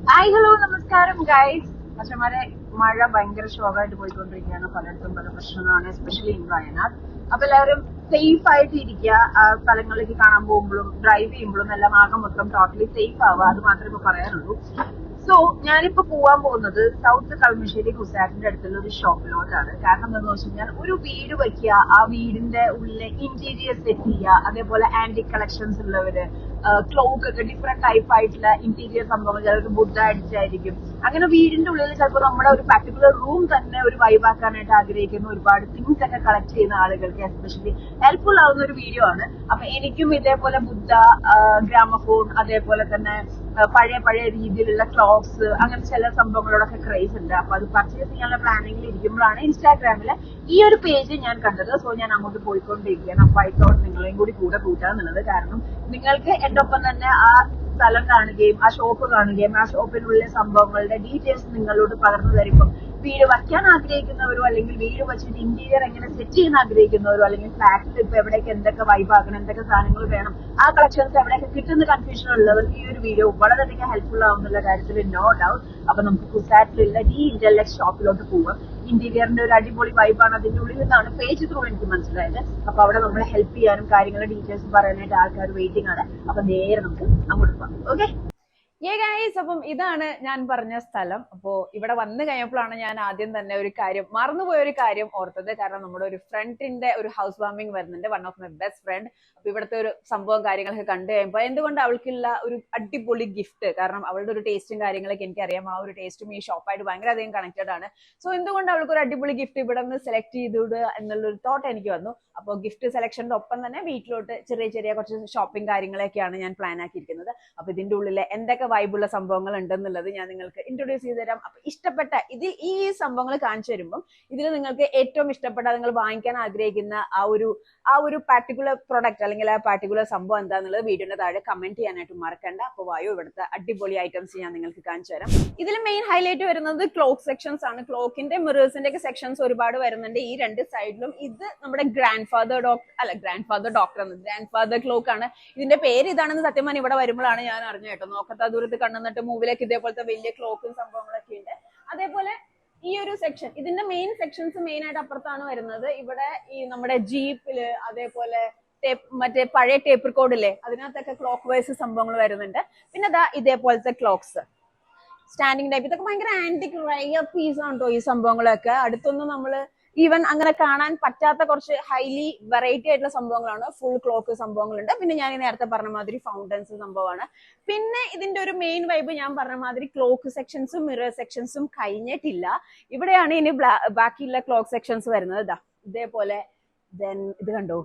Hi hello നമസ്കാരം guys. പക്ഷന്മാരെ മഴ ഭയങ്കര ശോകമായിട്ട് പോയിക്കൊണ്ടിരിക്കുകയാണ്. പലയിടത്തും പല പ്രശ്നങ്ങളാണ്, എസ്പെഷ്യലി ഇൻ വയനാട്. അപ്പൊ എല്ലാവരും സേഫ് ആയിട്ട് ഇരിക്കുക. സ്ഥലങ്ങളിലേക്ക് കാണാൻ പോകുമ്പോഴും ഡ്രൈവ് ചെയ്യുമ്പോഴും എല്ലാം ആകെ മൊത്തം ടോട്ടലി സേഫ് ആവുക. അത് മാത്രമേ ഇപ്പൊ പറയാനുള്ളൂ. സോ ഞാനിപ്പോ പോവാൻ പോകുന്നത് സൗത്ത് കളമശ്ശേരി കുസാറ്റിന്റെ അടുത്തുള്ള ഒരു ഷോപ്പിലോട്ടാണ്. കാരണം എന്താണെന്ന് വെച്ച് കഴിഞ്ഞാൽ ഒരു വീട് വയ്ക്കുക, ആ വീടിന്റെ ഉള്ളിലെ ഇന്റീരിയർ സെറ്റ് ചെയ്യുക, അതേപോലെ ആന്റിക് കളക്ഷൻസ് ഉള്ളവര്, ക്ലോക്ക് ഒക്കെ ഡിഫറെന്റ് ടൈപ്പ് ആയിട്ടുള്ള ഇന്റീരിയർ സംഭവങ്ങൾ, ചിലർക്ക് ബുദ്ധ അടിച്ചായിരിക്കും. അങ്ങനെ വീടിന്റെ ഉള്ളിൽ ചിലപ്പോൾ നമ്മുടെ ഒരു പർട്ടിക്കുലർ റൂം തന്നെ ഒരു വൈബാക്കാനായിട്ട് ആഗ്രഹിക്കുന്ന ഒരുപാട് തിങ്സ് ഒക്കെ കളക്ട് ചെയ്യുന്ന ആളുകൾക്ക് എസ്പെഷ്യലി ഹെൽപ്ഫുൾ ആവുന്ന ഒരു വീഡിയോ ആണ്. അപ്പൊ എനിക്കും ഇതേപോലെ ബുദ്ധ, ഗ്രാമഫോൺ, അതേപോലെ തന്നെ പഴയ രീതിയിലുള്ള ക്ലോക്സ്, അങ്ങനെ ചില സംഭവങ്ങളോടൊക്കെ ക്രേസ് ഉണ്ട്. അപ്പൊ അത് പർച്ചേസ് ചെയ്യാനുള്ള പ്ലാനിങ്ങിൽ ഇരിക്കുമ്പോഴാണ് ഇൻസ്റ്റാഗ്രാമില് ഈ ഒരു പേജ് ഞാൻ കണ്ടത്. സോ ഞാൻ അങ്ങോട്ട് പോയിക്കൊണ്ടിരിക്കുകയാണ്. അപ്പൊ ആയിട്ടോട് നിങ്ങളെയും കൂടി കൂടെ കൂട്ടാന്നുള്ളത്. കാരണം നിങ്ങൾക്ക് എന്റെ ഒപ്പം തന്നെ ആ സ്ഥലം കാണുകയും ആ ഷോപ്പ് കാണുകയും ആ ഷോപ്പിനുള്ളിലെ സംഭവങ്ങളുടെ ഡീറ്റെയിൽസ് നിങ്ങളോട് പകർന്നു തരുമ്പോൾ വീട് വയ്ക്കാൻ ആഗ്രഹിക്കുന്നവരോ, അല്ലെങ്കിൽ വീട് വെച്ചിട്ട് ഇന്റീരിയർ എങ്ങനെ സെറ്റ് ചെയ്യാൻ ആഗ്രഹിക്കുന്നവരോ, അല്ലെങ്കിൽ ഫ്ലാറ്റിൽ ഇപ്പൊ എവിടേക്ക് എന്തൊക്കെ വൈബാക്കണം, എന്തൊക്കെ സാധനങ്ങൾ വേണം, ആ കളക്ഷൻസ് എവിടെയൊക്കെ കിട്ടുന്ന കൺഫ്യൂഷൻ ഉള്ളവർക്ക് ഈ ഒരു വീഡിയോ വളരെയധികം ഹെൽപ്ഫുൾ ആവുന്നുള്ള കാര്യത്തിൽ നോ ഡൗട്ട്. അപ്പൊ നമുക്ക് കുസാറ്റിലുള്ള ഈ ഇന്റർലെക്സ് ഷോപ്പിലോട്ട് പോവാം. ഇന്റീരിയറിന്റെ ഒരു അടിപൊളി വൈബാണ് അതിന്റെ ഉള്ളിൽ നിന്നാണ് പേജ് ത്രൂ എനിക്ക് മനസ്സിലായത്. അപ്പൊ അവിടെ നമ്മളെ ഹെൽപ്പ് ചെയ്യാനും കാര്യങ്ങളുടെ ഡീറ്റെയിൽസ് പറയാനായിട്ട് ആൾക്കാർ വെയിറ്റിംഗ് ആണ്. അപ്പൊ നേരെ നമുക്ക് അങ്ങോട്ട് പോകാം. ഓക്കെ ഗൈസ്, അപ്പം ഇതാണ് ഞാൻ പറഞ്ഞ സ്ഥലം. അപ്പോ ഇവിടെ വന്നു കഴിഞ്ഞപ്പോഴാണ് ഞാൻ ആദ്യം തന്നെ ഒരു കാര്യം, മറന്നുപോയ ഒരു കാര്യം ഓർത്തത്. കാരണം നമ്മുടെ ഒരു ഫ്രണ്ടിന്റെ ഒരു ഹൗസ് വാമിംഗ് വരുന്നുണ്ട്, one of my best friend. അപ്പൊ ഇവിടുത്തെ ഒരു സംഭവം കാര്യങ്ങളൊക്കെ കണ്ടു കഴിയുമ്പോൾ എന്തുകൊണ്ട് അവൾക്കുള്ള ഒരു അടിപൊളി ഗിഫ്റ്റ്, കാരണം അവളുടെ ഒരു ടേസ്റ്റും കാര്യങ്ങളൊക്കെ എനിക്കറിയാം. ആ ഒരു ടേസ്റ്റും ഈ ഷോപ്പായിട്ട് ഭയങ്കര അധികം കണക്റ്റഡ് ആണ്. സോ എന്തുകൊണ്ട് അവൾക്ക് ഒരു അടിപൊളി ഗിഫ്റ്റ് ഇവിടെ നിന്ന് സെലക്ട് ചെയ്തിടുക എന്നുള്ളൊരു തോട്ട് എനിക്ക് വന്നു. അപ്പോൾ ഗിഫ്റ്റ് സെലക്ഷന്റെ ഒപ്പം തന്നെ വീട്ടിലോട്ട് ചെറിയ കുറച്ച് ഷോപ്പിംഗ് കാര്യങ്ങളൊക്കെയാണ് ഞാൻ പ്ലാൻ ആക്കിയിരിക്കുന്നത്. അപ്പൊ ഇതിന്റെ ഉള്ളിൽ എന്തൊക്കെ വൈബുള്ള സംഭവങ്ങൾ ഉണ്ടെന്നുള്ളത് ഞാൻ നിങ്ങൾക്ക് ഇൻട്രൊഡ്യൂസ് ചെയ്ത് തരാം. അപ്പൊ ഇഷ്ടപ്പെട്ട ഇതിൽ ഈ സംഭവങ്ങൾ കാണിച്ചു തരുമ്പോൾ ഇതിൽ നിങ്ങൾക്ക് ഏറ്റവും ഇഷ്ടപ്പെട്ട, നിങ്ങൾ വാങ്ങിക്കാൻ ആഗ്രഹിക്കുന്ന ആ ഒരു പാർട്ടിക്കുലർ പ്രൊഡക്റ്റ് അല്ലെങ്കിൽ ആ പാർട്ടിക്കുലർ സംഭവം എന്താണെന്നുള്ളത് വീഡിയോയുടെ താഴെ കമന്റ് ചെയ്യാനായിട്ട് മറക്കണ്ട. അപ്പൊ വായു ഇവിടുത്തെ അടിപൊളി ഐറ്റംസ് ഞാൻ നിങ്ങൾക്ക് കാണിച്ചു തരാം. ഇതിൽ മെയിൻ ഹൈലൈറ്റ് വരുന്നത് ക്ലോക്ക് സെക്ഷൻസ് ആണ്. ക്ലോക്കിന്റെ മിറേഴ്സിന്റെ ഒക്കെ സെക്ഷൻസ് ഒരുപാട് വരുന്നുണ്ട് ഈ രണ്ട് സൈഡിലും. ഇത് നമ്മുടെ ഗ്രാൻഡ് ഫാദർ ക്ലോക്ക് ആണ്. ഇതിന്റെ പേര് ഇതാണെന്ന് സത്യം പറഞ്ഞാൽ ഇവിടെ വരുമ്പോഴാണ് ഞാൻ അറിഞ്ഞു കേട്ടോ. നോക്കത്താ ദൂരത്ത് കണ്ണുന്നിട്ട് മൂവിലേക്ക് ഇതേപോലത്തെ വലിയ ക്ലോക്കും സംഭവങ്ങളൊക്കെ ഉണ്ട്. അതേപോലെ ഈ ഒരു സെക്ഷൻ, ഇതിന്റെ മെയിൻ സെക്ഷൻസ് മെയിൻ ആയിട്ട് അപ്പുറത്താണ് വരുന്നത്. ഇവിടെ ഈ നമ്മുടെ ജീപ്പില്, അതേപോലെ മറ്റേ പഴയ ടേപ്പ് റെക്കോർഡില്ലേ, അതിനകത്തൊക്കെ ക്ലോക്ക് വൈസ് സംഭവങ്ങൾ വരുന്നുണ്ട്. പിന്നെ ദാ ഇതേപോലത്തെ ക്ലോക്സ്, സ്റ്റാൻഡിങ് ടൈപ്പ്, ഇതൊക്കെ ഭയങ്കര ആന്റിക് റയർ പീസ് ആണ് കേട്ടോ. ഈ സംഭവങ്ങളൊക്കെ അടുത്തൊന്നും നമ്മള് ഈവൻ അങ്ങനെ കാണാൻ പറ്റാത്ത കുറച്ച് ഹൈലി വെറൈറ്റി ആയിട്ടുള്ള സംഭവങ്ങളാണ്. ഫുൾ ക്ലോക്ക് സംഭവങ്ങളുണ്ട്. പിന്നെ ഞാൻ നേരത്തെ പറഞ്ഞ മാതിരി ഫൗണ്ടൻസ് സംഭവമാണ്. പിന്നെ ഇതിന്റെ ഒരു മെയിൻ വൈബ് ഞാൻ പറഞ്ഞ മാതിരി ക്ലോക്ക് സെക്ഷൻസും മിറർ സെക്ഷൻസും കഴിഞ്ഞിട്ടില്ല. ഇവിടെയാണ് ഇനി ബാക്കിയുള്ള ക്ലോക്ക് സെക്ഷൻസ് വരുന്നത്. ഇതാ ഇതേപോലെ ഇത് കണ്ടോ,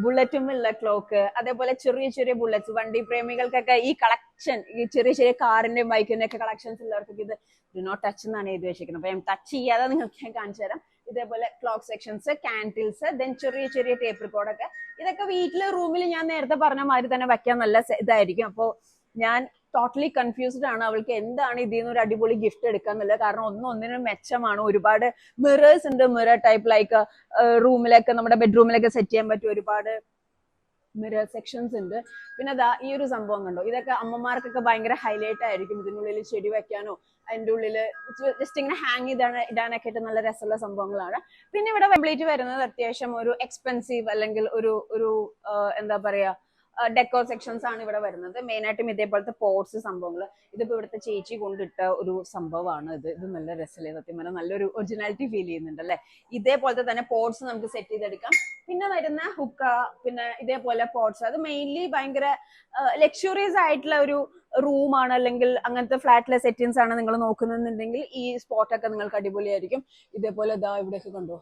ബുള്ളറ്റുമുള്ള ക്ലോക്ക്, അതേപോലെ ചെറിയ ബുള്ളറ്റ്സ്. വണ്ടി പ്രേമികൾക്കൊക്കെ ഈ കളക്ഷൻ, ഈ ചെറിയ കാറിന്റെയും ബൈക്കിന്റെ ഒക്കെ കളക്ഷൻസ് ഉള്ളവർക്കൊക്കെ ഇത് ഡു നോട്ട് ടച്ച് എന്നാണ് എഴുതി വെച്ചിരിക്കുന്നത്. അപ്പൊ ഞാൻ ടച്ച് ചെയ്യാതെ നിങ്ങൾക്ക് ഞാൻ കാണിച്ചു തരാം. ഇതേപോലെ ക്ലോക്ക് സെക്ഷൻസ്, കാൻഡിൽസ്, ദെൻ ചെറിയ ടേപ്പ് റെക്കോർഡൊക്കെ. ഇതൊക്കെ വീട്ടിലെ റൂമിൽ ഞാൻ നേരത്തെ പറഞ്ഞ മാതിരി തന്നെ വെക്കാൻ നല്ല ഇതായിരിക്കും. അപ്പോ ഞാൻ ടോട്ടലി കൺഫ്യൂസ്ഡ് ആണ് അവൾക്ക് എന്താണ് ഇതിൽ നിന്ന് ഒരു അടിപൊളി ഗിഫ്റ്റ് എടുക്കാന്നുള്ളത്. കാരണം ഒന്നിനും മെച്ചമാണ്. ഒരുപാട് മിറേഴ്സ് ഉണ്ട്, മിറർ ടൈപ്പ്, ലൈക്ക് റൂമിലൊക്കെ നമ്മുടെ ബെഡ്റൂമിലൊക്കെ സെറ്റ് ചെയ്യാൻ പറ്റും ഒരുപാട് മിറർ സെക്ഷൻസ് ഉണ്ട്. പിന്നെ അതാ ഈ ഒരു സംഭവം കണ്ടോ, ഇതൊക്കെ അമ്മമാർക്കൊക്കെ ഭയങ്കര ഹൈലൈറ്റ് ആയിരിക്കും. ഇതിനുള്ളിൽ ചെടി വെക്കാനോ അതിന്റെ ഉള്ളില് ജസ്റ്റ് ഇങ്ങനെ ഹാങ് ഇടാനൊക്കെ ആയിട്ട് നല്ല രസമുള്ള സംഭവങ്ങളാണ്. പിന്നെ ഇവിടെ കംപ്ലീറ്റ് വരുന്നത് അത്യാവശ്യം ഒരു എക്സ്പെൻസീവ് അല്ലെങ്കിൽ ഒരു എന്താ പറയാ ഡെക്കോർ സെക്ഷൻസ് ആണ് ഇവിടെ വരുന്നത്. മെയിൻ ആയിട്ടും ഇതേപോലത്തെ പോട്ട്സ് സംഭവങ്ങൾ. ഇതിപ്പോ ഇവിടുത്തെ ചേച്ചി കൊണ്ടിട്ട ഒരു സംഭവമാണ്. ഇത് നല്ല രസമല്ലേ സത്യം പറഞ്ഞാൽ, നല്ലൊരു ഒറിജിനാലിറ്റി ഫീൽ ചെയ്യുന്നുണ്ട് അല്ലെ. ഇതേപോലത്തെ തന്നെ പോട്ട്സ് നമുക്ക് സെറ്റ് ചെയ്തെടുക്കാം. പിന്നെ വരുന്ന ഹുക്ക, പിന്നെ ഇതേപോലെ പോട്ട്സ്, അത് മെയിൻലി ഭയങ്കര ലക്ഷറിയസ് ആയിട്ടുള്ള ഒരു റൂമാണ്, അല്ലെങ്കിൽ അങ്ങനത്തെ ഫ്ലാറ്റിലെ സെറ്റിങ്സ് ആണ് നിങ്ങൾ നോക്കുന്നുണ്ടെങ്കിൽ ഈ സ്പോട്ടൊക്കെ നിങ്ങൾക്ക് അടിപൊളിയായിരിക്കും. ഇതേപോലെ ഇതാ ഇവിടെയൊക്കെ കണ്ടോ,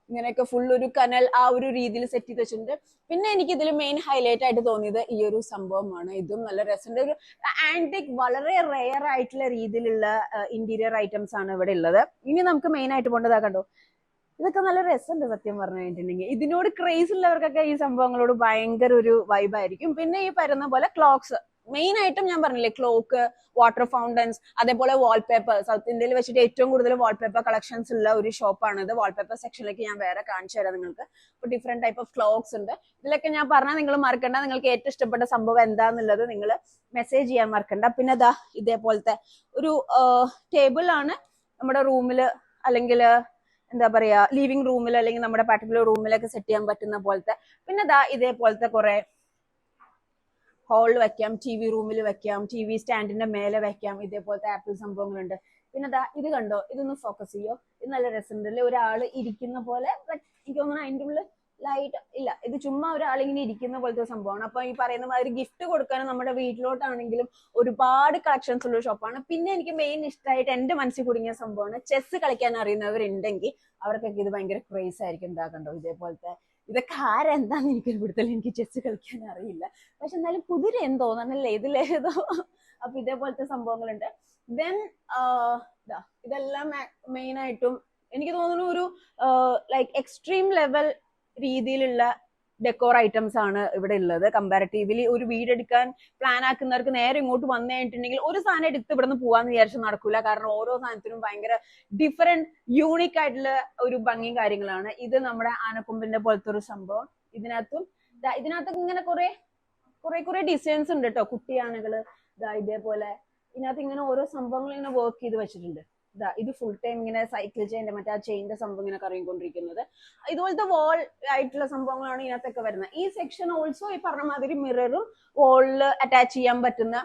ഇങ്ങനെയൊക്കെ ഫുൾ ഒരു കനൽ ആ ഒരു രീതിയിൽ സെറ്റ് ചെയ്ത് വെച്ചിട്ടുണ്ട്. പിന്നെ എനിക്ക് ഇതിൽ മെയിൻ ഹൈലൈറ്റ് ആയിട്ട് തോന്നിയത് ഈ ഒരു സംഭവമാണ്. ഇതും നല്ല രസമുണ്ട്. ഒരു ആന്റിക്, വളരെ റെയർ ആയിട്ടുള്ള രീതിയിലുള്ള ഇന്റീരിയർ ഐറ്റംസ് ആണ് ഇവിടെ ഉള്ളത്. ഇനി നമുക്ക് മെയിൻ ആയിട്ട് പോകേണ്ടതാ കണ്ടോ, ഇതൊക്കെ നല്ല രസമുണ്ട് സത്യം പറഞ്ഞു കഴിഞ്ഞിട്ടുണ്ടെങ്കിൽ. ഇതിനോട് ക്രേസ് ഉള്ളവർക്കൊക്കെ ഈ സംഭവങ്ങളോട് ഭയങ്കര ഒരു വൈബായിരിക്കും. പിന്നെ ഈ പറയുന്ന പോലെ ക്ലോക്സ്, മെയിൻ ആയിട്ടും ഞാൻ പറഞ്ഞില്ലേ ക്ലോക്ക്, വാട്ടർ ഫൗണ്ടൻസ്, അതേപോലെ വാൾപേപ്പർ. സൗത്ത് ഇന്ത്യയിൽ വെച്ചിട്ട് ഏറ്റവും കൂടുതൽ വാൾപേപ്പർ കളക്ഷൻസ് ഉള്ള ഒരു ഷോപ്പാണിത്. വാൾപേപ്പർ സെക്ഷനിലേക്ക് ഞാൻ വേറെ കാണിച്ചു തരാം നിങ്ങൾക്ക്. ഇപ്പൊ ഡിഫറെന്റ് ടൈപ്പ് ഓഫ് ക്ലോക്സ് ഉണ്ട്. ഇതിലൊക്കെ ഞാൻ പറഞ്ഞാൽ നിങ്ങൾ മറക്കണ്ട, നിങ്ങൾക്ക് ഏറ്റവും ഇഷ്ടപ്പെട്ട സംഭവം എന്താന്നുള്ളത് നിങ്ങൾ മെസ്സേജ് ചെയ്യാൻ മറക്കണ്ട. പിന്നെ ദാ ഇതേപോലത്തെ ഒരു ടേബിൾ ആണ് നമ്മുടെ റൂമിൽ അല്ലെങ്കിൽ എന്താ പറയാ ലിവിംഗ് റൂമിൽ അല്ലെങ്കിൽ നമ്മുടെ പർട്ടിക്കുലർ റൂമിലൊക്കെ സെറ്റ് ചെയ്യാൻ പറ്റുന്ന പോലത്തെ. പിന്നെ ദാ ഇതേപോലത്തെ കുറെ ഹാളിൽ വെക്കാം, ടി വി റൂമിൽ വെക്കാം, ടി വി സ്റ്റാൻഡിന്റെ മേലെ വെക്കാം. ഇതേപോലത്തെ ആപ്പിൾ സംഭവങ്ങളുണ്ട്. പിന്നെ ദാ ഇത് കണ്ടോ, ഇതൊന്ന് ഫോക്കസ് ചെയ്യോ, ഇത് നല്ല രസമുണ്ടല്ലേ, ഒരാള് ഇരിക്കുന്ന പോലെ. എനിക്ക് തോന്നുന്നു അതിന്റെ ഉള്ളിൽ ലൈറ്റ് ഇല്ല, ഇത് ചുമ്മാ ഒരാളിങ്ങനെ ഇരിക്കുന്ന പോലത്തെ സംഭവമാണ്. അപ്പൊ ഈ പറയുന്ന മാതിരി ഗിഫ്റ്റ് കൊടുക്കാനും നമ്മുടെ വീട്ടിലോട്ടാണെങ്കിലും ഒരുപാട് കളക്ഷൻസ് ഉള്ള ഷോപ്പാണ്. പിന്നെ എനിക്ക് മെയിൻ ഇഷ്ടമായിട്ട് എന്റെ മനസ്സിൽ കുടുങ്ങിയ സംഭവമാണ്, ചെസ് കളിക്കാൻ അറിയുന്നവരുണ്ടെങ്കിൽ അവർക്കൊക്കെ ഇത് ഭയങ്കര ക്രേസ് ആയിരിക്കും. എന്താ കണ്ടോ ഇതേപോലത്തെ, ഇതൊക്കെ ആരെന്താന്ന് എനിക്ക് കൂടുതൽ, എനിക്ക് ചെസ് കളിക്കാൻ അറിയില്ല, പക്ഷെ എന്നാലും കുതിര എന്തോ തോന്നണല്ലേ ഇതിലേതോ. അപ്പൊ ഇതേപോലത്തെ സംഭവങ്ങളുണ്ട്. ദെൻ ഇതെല്ലാം മെയിൻ ആയിട്ടും എനിക്ക് തോന്നുന്നു ഒരു ലൈക്ക് എക്സ്ട്രീം ലെവൽ രീതിയിലുള്ള ഡെക്കോർ ഐറ്റംസ് ആണ് ഇവിടെ ഉള്ളത്. കമ്പാരിറ്റീവ്ലി ഒരു വീടെടുക്കാൻ പ്ലാൻ ആക്കുന്നവർക്ക് നേരെ ഇങ്ങോട്ട് വന്നു കഴിഞ്ഞിട്ടുണ്ടെങ്കിൽ ഒരു സാധനം എടുത്ത് ഇവിടെ നിന്ന് പോവാന്ന് വിചാരിച്ച് നടക്കൂല. കാരണം ഓരോ സാധനത്തിനും ഭയങ്കര ഡിഫറെന്റ് യൂണിക് ആയിട്ടുള്ള ഒരു ഭംഗിയും കാര്യങ്ങളാണ്. ഇത് നമ്മുടെ ആനക്കൊമ്പിന്റെ പോലത്തെ ഒരു സംഭവം. ഇതിനകത്ത് ഇങ്ങനെ കുറെ ഡിസൈൻസ് ഉണ്ട് കേട്ടോ. കുട്ടിയാനകള് ഇതേപോലെ ഇതിനകത്ത് ഇങ്ങനെ ഓരോ സംഭവങ്ങൾ ഇങ്ങനെ വർക്ക് ചെയ്ത് വെച്ചിട്ടുണ്ട്. ഇത് ഫുൾ ടൈം ഇങ്ങനെ സൈക്കിൾ ചെയിന്റെ മറ്റേ ആ ചെയിന്റെ സംഭവം ഇങ്ങനെ കറങ്ങിക്കൊണ്ടിരിക്കുന്നത്. ഇതുപോലത്തെ വാൾ ആയിട്ടുള്ള സംഭവങ്ങളാണ് ഇതിനകത്തൊക്കെ വരുന്നത്. ഈ സെക്ഷൻ ഓൾസോ ഈ പറഞ്ഞ മാതിരി മിററും വാളിൽ അറ്റാച്ച് ചെയ്യാൻ പറ്റുന്ന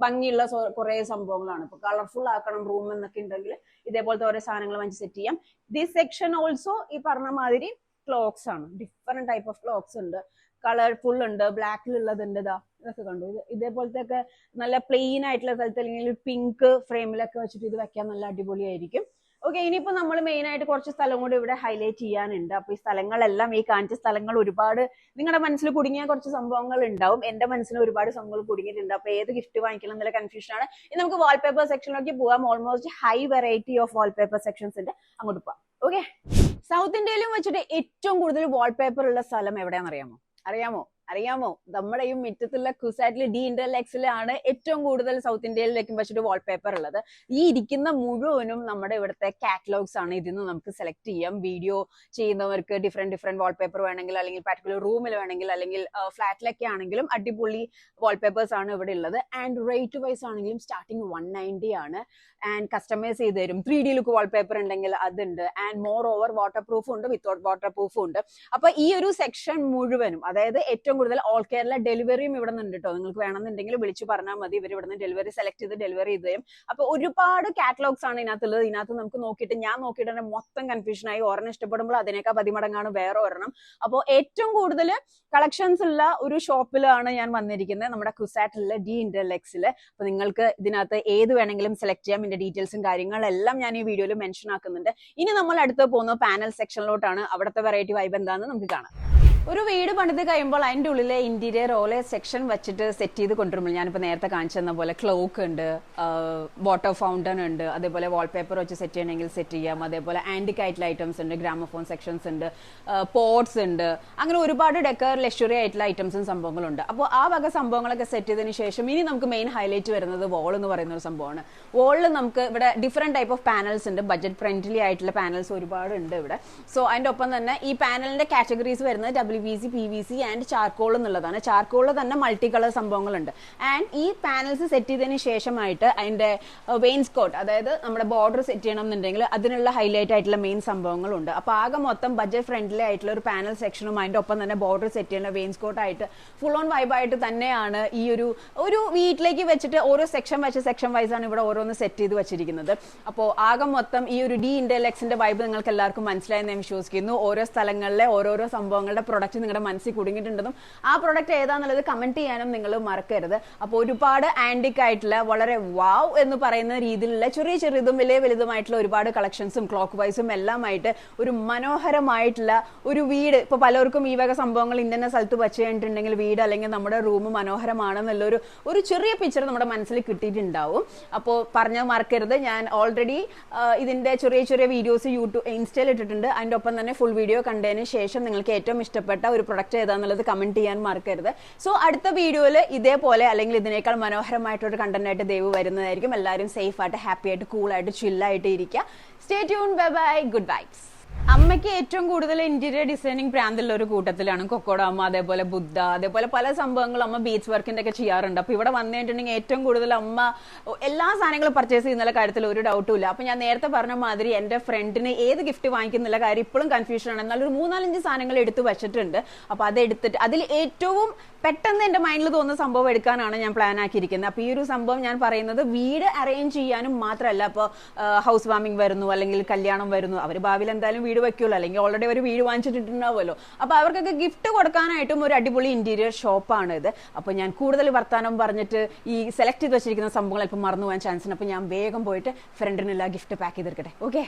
ഭംഗിയുള്ള കുറെ സംഭവങ്ങളാണ്. ഇപ്പൊ കളർഫുൾ ആക്കണം റൂം എന്നൊക്കെ ഉണ്ടെങ്കിൽ ഇതേപോലത്തെ ഓരോ സാധനങ്ങൾ വാങ്ങിച്ച് സെറ്റ് ചെയ്യാം. ദിസ് സെക്ഷൻ ഓൾസോ ഈ പറഞ്ഞ മാതിരി ക്ലോക്സ് ആണ്. ഡിഫറെന്റ് ടൈപ്പ് ഓഫ് ക്ലോക്സ് ഉണ്ട്. കളർഫുൾ ഉണ്ട്, ബ്ലാക്കിലുള്ളതുണ്ട്. ഇതൊക്കെ കണ്ടു. ഇതേപോലത്തെ ഒക്കെ നല്ല പ്ലെയിൻ ആയിട്ടുള്ള സ്ഥലത്ത് അല്ലെങ്കിൽ പിങ്ക് ഫ്രെയിമിലൊക്കെ വെച്ചിട്ട് ഇത് വെക്കാൻ നല്ല അടിപൊളിയായിരിക്കും. ഓക്കെ, ഇനിയിപ്പോ നമ്മൾ മെയിൻ ആയിട്ട് കുറച്ച് സ്ഥലം കൂടി ഇവിടെ ഹൈലൈറ്റ് ചെയ്യാനുണ്ട്. അപ്പൊ ഈ സ്ഥലങ്ങളെല്ലാം, ഈ കാണിച്ച സ്ഥലങ്ങൾ ഒരുപാട് നിങ്ങളുടെ മനസ്സിൽ കുടുങ്ങിയ കുറച്ച് സംഭവങ്ങൾ ഉണ്ടാവും. എന്റെ മനസ്സിൽ ഒരുപാട് സംഭവങ്ങൾ കുടുങ്ങിയിട്ടുണ്ട്. അപ്പൊ ഏത് ഗിഫ്റ്റ് വാങ്ങിക്കണം എന്നുള്ള കൺഫ്യൂഷൻ ആണ്. ഇനി നമുക്ക് വാൾപേപ്പർ സെക്ഷനിലേക്ക് പോവാം. Almost high variety of wallpaper sections ഉണ്ട്, അങ്ങോട്ട് പോവാം. ഓക്കെ, സൗത്ത് ഇന്ത്യയിലും വെച്ചിട്ട് ഏറ്റവും കൂടുതൽ വാൾപേപ്പർ ഉള്ള സ്ഥലം എവിടെയാണെന്ന് അറിയാമോ? നമ്മുടെ ഈ മുറ്റത്തുള്ള കുസാറ്റിലെ ഡി ഇന്റർലെക്സിലാണ് ഏറ്റവും കൂടുതൽ സൗത്ത് ഇന്ത്യയിലേക്കും വെച്ചിട്ട് വാൾപേപ്പർ ഉള്ളത്. ഈ ഇരിക്കുന്ന മുഴുവനും നമ്മുടെ ഇവിടുത്തെ കാറ്റലോഗ്സ് ആണ്. ഇതിന്ന് നമുക്ക് സെലക്ട് ചെയ്യാം. വീഡിയോ ചെയ്യുന്നവർക്ക് ഡിഫറെന്റ് വാൾപേപ്പർ വേണമെങ്കിൽ, അല്ലെങ്കിൽ പർട്ടിക്കുലർ റൂമിൽ വേണമെങ്കിൽ, അല്ലെങ്കിൽ ഫ്ലാറ്റിലൊക്കെ ആണെങ്കിലും അടിപൊളി വാൾപേപ്പേഴ്സ് ആണ് ഇവിടെ ഉള്ളത്. ആൻഡ് റേറ്റ് വൈസ് ആണെങ്കിലും സ്റ്റാർട്ടിങ് 190 ആണ്. ആൻഡ് കസ്റ്റമൈസ് ചെയ്ത് തരും. 3D ലുക്ക് വാൾപേപ്പർ ഉണ്ടെങ്കിൽ അതുണ്ട്. ആൻഡ് മോർ ഓവർ വാട്ടർ പ്രൂഫും ഉണ്ട്, വിത്തൗട്ട് വാട്ടർ പ്രൂഫും ഉണ്ട്. അപ്പൊ ഈ ഒരു സെക്ഷൻ മുഴുവനും, അതായത് ഏറ്റവും കൂടുതൽ ഓൾ കേരള ഡെലിവറിയും ഇവിടെ നിന്ന് ഉണ്ട് കേട്ടോ. നിങ്ങൾക്ക് വേണമെന്നുണ്ടെങ്കിൽ വിളിച്ചു പറഞ്ഞാൽ മതി, ഇവർ ഇവിടെ നിന്ന് ഡെലിവറി സെലക്ട് ചെയ്ത് ഡെലിവറി ചെയ്ത് തരും. അപ്പൊ ഒരുപാട് കാറ്റലോഗ്സ് ആണ് ഇതിനകത്തുള്ളത്. ഇതിനകത്ത് നമുക്ക് ഞാൻ നോക്കിയിട്ട് മൊത്തം കൺഫ്യൂഷൻ ആയി. ഒരെണ്ണം ഇഷ്ടപ്പെടുമ്പോൾ അതിനേക്കാൾ 10 മടങ്ങാണ് വേറെ ഒരെണ്ണം. അപ്പോൾ ഏറ്റവും കൂടുതൽ കളക്ഷൻസ് ഉള്ള ഒരു ഷോപ്പിലാണ് ഞാൻ വന്നിരിക്കുന്നത്, നമ്മുടെ കുസാറ്റിലെ ഡി ഇന്റർലെക്സിൽ. അപ്പൊ നിങ്ങൾക്ക് ഇതിനകത്ത് ഏത് വേണമെങ്കിലും സെലക്ട് ചെയ്യാം. ഇതിന്റെ ഡീറ്റെയിൽസും കാര്യങ്ങളെല്ലാം ഞാൻ ഈ വീഡിയോയിൽ മെൻഷൻ ആക്കുന്നുണ്ട്. ഇനി നമ്മൾ അടുത്ത് പോകുന്ന പാനൽ സെക്ഷനിലോട്ടാണ്. അവിടുത്തെ വെറൈറ്റി വൈബ് എന്താണെന്ന് നമുക്ക് കാണാം. ഒരു വീട് പണിത് കഴിയുമ്പോൾ അതിന്റെ ഉള്ളിലെ ഇന്റീരിയർ ഓരോ സെക്ഷൻ വെച്ചിട്ട് സെറ്റ് ചെയ്ത് കൊണ്ടുവരുമ്പോൾ, ഞാനിപ്പോൾ നേരത്തെ കാണിച്ചു തന്ന പോലെ ക്ലോക്ക് ഉണ്ട്, വാട്ടർ ഫൗണ്ടൻ ഉണ്ട്, അതേപോലെ വാൾപേപ്പർ വെച്ച് സെറ്റ് ചെയ്യണമെങ്കിൽ സെറ്റ് ചെയ്യാം. അതേപോലെ ആന്റിക് ആയിട്ടുള്ള ഐറ്റംസ് ഉണ്ട്, ഗ്രാമഫോൺ സെക്ഷൻസ് ഉണ്ട്, പോട്ട്സ് ഉണ്ട്. അങ്ങനെ ഒരുപാട് ഡെക്കർ ലക്ഷറി ആയിട്ടുള്ള ഐറ്റംസും സംഭവങ്ങളുണ്ട്. അപ്പോൾ ആ വക സംഭവങ്ങളൊക്കെ സെറ്റ് ചെയ്തതിന് ശേഷം ഇനി നമുക്ക് മെയിൻ ഹൈലൈറ്റ് വരുന്നത് വാൾ എന്ന് പറയുന്ന ഒരു സംഭവമാണ്. വാളിൽ നമുക്ക് ഇവിടെ ഡിഫറെന്റ് ടൈപ്പ് ഓഫ് പാനൽസ് ഉണ്ട്. ബഡ്ജറ്റ് ഫ്രണ്ട്ലി ആയിട്ടുള്ള പാനൽസ് ഒരുപാട് ഉണ്ട് ഇവിടെ. സോ അതിന്റെ ഒപ്പം തന്നെ ഈ പാനലിന്റെ കാറ്റഗറീസ് വരുന്നത് WVC, PVC ആൻഡ് ചാർക്കോൾ എന്നുള്ളതാണ്. ചാർക്കോളിൽ തന്നെ മൾട്ടി കളർ സംഭവങ്ങളുണ്ട്. ആൻഡ് ഈ പാനൽസ് സെറ്റ് ചെയ്തതിന് ശേഷമായിട്ട് അതിന്റെ വെയിൻസ്കോട്ട്, അതായത് നമ്മുടെ ബോർഡർ സെറ്റ് ചെയ്യണം എന്നുണ്ടെങ്കിൽ അതിനുള്ള ഹൈലൈറ്റ് ആയിട്ടുള്ള മെയിൻ സംഭവങ്ങളുണ്ട്. അപ്പൊ ആകെ മൊത്തം ബഡ്ജറ്റ് ഫ്രണ്ട്ലി ആയിട്ടുള്ള ഒരു പാനൽ സെക്ഷനും അതിന്റെ ഒപ്പം തന്നെ ബോർഡർ സെറ്റ് ചെയ്യുന്ന വെയിൻസ്കോട്ട് ആയിട്ട് ഫുൾ ഓൺ വൈബായിട്ട് തന്നെയാണ് ഈ ഒരു വീട്ടിലേക്ക് വെച്ചിട്ട് ഓരോ സെക്ഷൻ വൈസ് ആണ് ഇവിടെ ഓരോന്ന് സെറ്റ് ചെയ്ത് വെച്ചിരിക്കുന്നത്. അപ്പോൾ ആകെ മൊത്തം ഈ ഒരു ഡി ഇന്റർലെക്സിന്റെ വൈബ് നിങ്ങൾക്ക് എല്ലാവർക്കും മനസ്സിലായെന്ന് ഞാൻ വിശ്വസിക്കുന്നു. ഓരോ സ്ഥലങ്ങളിലെ ഓരോരോ സംഭവങ്ങളുടെ പ്രൊഡക്റ്റ് നിങ്ങളുടെ മനസ്സിൽ കുടുങ്ങിയിട്ടുണ്ടെന്നും ആ പ്രൊഡക്റ്റ് ഏതാന്നുള്ളത് കമന്റ് ചെയ്യാനും നിങ്ങൾ മറക്കരുത്. അപ്പോൾ ഒരുപാട് ആന്റിക് ആയിട്ടുള്ള വളരെ വാവ് എന്ന് പറയുന്ന രീതിയിലുള്ള ചെറിയതും വലുതുമായിട്ടുള്ള ഒരുപാട് കളക്ഷൻസും ക്ലോക്ക് വൈസും എല്ലാമായിട്ട് ഒരു മനോഹരമായിട്ടുള്ള ഒരു വീട്. ഇപ്പൊ പലർക്കും ഈ വക സംഭവങ്ങൾ ഇന്ന സ്ഥലത്ത് വെച്ച് കഴിഞ്ഞിട്ടുണ്ടെങ്കിൽ വീട് അല്ലെങ്കിൽ നമ്മുടെ റൂം മനോഹരമാണെന്നുള്ള ഒരു ചെറിയ പിക്ചർ നമ്മുടെ മനസ്സിൽ കിട്ടിയിട്ടുണ്ടാവും. അപ്പോൾ പറഞ്ഞാൽ മറക്കരുത്, ഞാൻ ഓൾറെഡി ഇതിന്റെ ചെറിയ വീഡിയോസ് യൂട്യൂബ് ഇൻസ്റ്റയിൽ ഇട്ടിട്ടുണ്ട്. അതിന്റെ ഒപ്പം തന്നെ ഫുൾ വീഡിയോ കണ്ടതിന് ശേഷം നിങ്ങൾക്ക് ഏറ്റവും ഇഷ്ടപ്പെട്ട ഇഷ്ടപ്പെട്ട ഒരു പ്രൊഡക്റ്റ് ഏതാന്നുള്ളത് കമന്റ് ചെയ്യാൻ മറക്കരുത്. സോ അടുത്ത വീഡിയോയിൽ ഇതേപോലെ അല്ലെങ്കിൽ ഇതിനേക്കാൾ മനോഹരമായിട്ടൊരു കണ്ടന്റ് ആയിട്ട് ദേവ് വരുന്നതായിരിക്കും. എല്ലാവരും സേഫ് ആയിട്ട് ഹാപ്പി ആയിട്ട് കൂളായിട്ട് ചില്ലായിട്ട് ഇരിക്കുക. Stay tune. Bye bye. Good vibes. അമ്മയ്ക്ക് ഏറ്റവും കൂടുതൽ ഇന്റീരിയർ ഡിസൈനിങ് പ്രാന്തുള്ള ഒരു കൂട്ടത്തിലാണ് കൊക്കോടോ അമ്മ, അതേപോലെ ബുദ്ധ, അതേപോലെ പല സംഭവങ്ങളും അമ്മ ബീച്ച് വർക്കിന്റെ ഒക്കെ ചെയ്യാറുണ്ട്. അപ്പൊ ഇവിടെ വന്നിട്ടുണ്ടെങ്കിൽ ഏറ്റവും കൂടുതൽ അമ്മ എല്ലാ സാധനങ്ങളും പർച്ചേസ് ചെയ്യുന്ന കാര്യത്തിൽ ഒരു ഡൗട്ടും ഇല്ല. അപ്പൊ ഞാൻ നേരത്തെ പറഞ്ഞ മാതിരി എന്റെ ഫ്രണ്ടിന് ഏത് ഗിഫ്റ്റ് വാങ്ങിക്കുന്നുള്ള കാര്യം ഇപ്പോഴും കൺഫ്യൂഷൻ ആണ്. എന്നാൽ ഒരു 3-4 സാധനങ്ങൾ എടുത്ത് വെച്ചിട്ടുണ്ട്. അപ്പൊ അത് എടുത്തിട്ട് അതിൽ ഏറ്റവും പെട്ടെന്ന് എന്റെ മൈൻഡിൽ തോന്നുന്ന സംഭവം എടുക്കാനാണ് ഞാൻ പ്ലാൻ ആക്കിയിരിക്കുന്നത്. അപ്പൊ ഈ ഒരു സംഭവം ഞാൻ പറയുന്നത് വീട് അറേഞ്ച് ചെയ്യാനും മാത്രമല്ല. ഇപ്പോൾ ഹൗസ് വാമിംഗ് വരുന്നു അല്ലെങ്കിൽ കല്യാണം വരുന്നു, അവർ ഭാവിയിൽ എന്തായാലും വീട് വെക്കുമല്ലോ, അല്ലെങ്കിൽ ഓൾറെഡി ഒരു വീട് വാങ്ങിച്ചിട്ടുണ്ടാവുമല്ലോ. അപ്പൊ അവർക്കൊക്കെ ഗിഫ്റ്റ് കൊടുക്കാനായിട്ടും ഒരു അടിപൊളി ഇന്റീരിയർ ഷോപ്പാണ് ഇത്. അപ്പൊ ഞാൻ കൂടുതൽ വർത്താനം പറഞ്ഞിട്ട് ഈ സെലക്ട് ചെയ്ത് വെച്ചിരിക്കുന്ന സംഭവങ്ങൾ ഇപ്പം മറന്നു പോകാൻ ചാൻസ് ഉണ്ട്. അപ്പൊ ഞാൻ വേഗം പോയിട്ട് ഫ്രണ്ടിനെല്ലാം ഗിഫ്റ്റ് പാക്ക് ചെയ്തെടുക്കട്ടെ. ഓക്കെ.